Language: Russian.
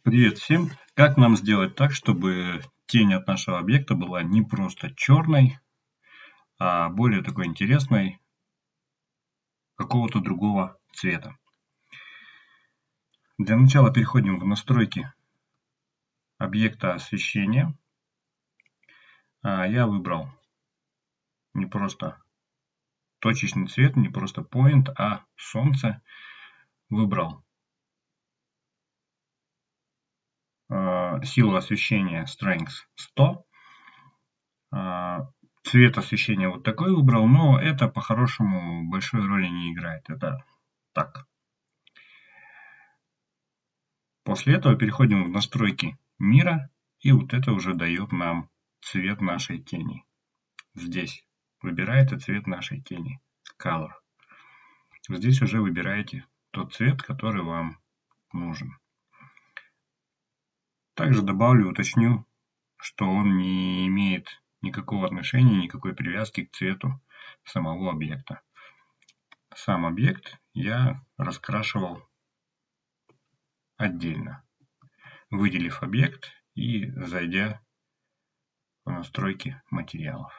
Привет всем! Как нам сделать так, чтобы тень от нашего объекта была не просто черной, а более такой интересной, какого-то другого цвета? Для начала переходим в настройки объекта освещения. Я выбрал не просто точечный цвет, не просто point, а солнце. Выбрал силу освещения Strength 100. Цвет освещения вот такой выбрал, но это по-хорошему большой роли не играет. Это так. После этого переходим в настройки мира, и вот это уже дает нам цвет нашей тени. Здесь выбираете цвет нашей тени, Color. Здесь уже выбираете тот цвет, который вам нужен. Также добавлю, уточню, что он не имеет никакого отношения, никакой привязки к цвету самого объекта. Сам объект я раскрашивал отдельно, выделив объект и зайдя в настройки материалов.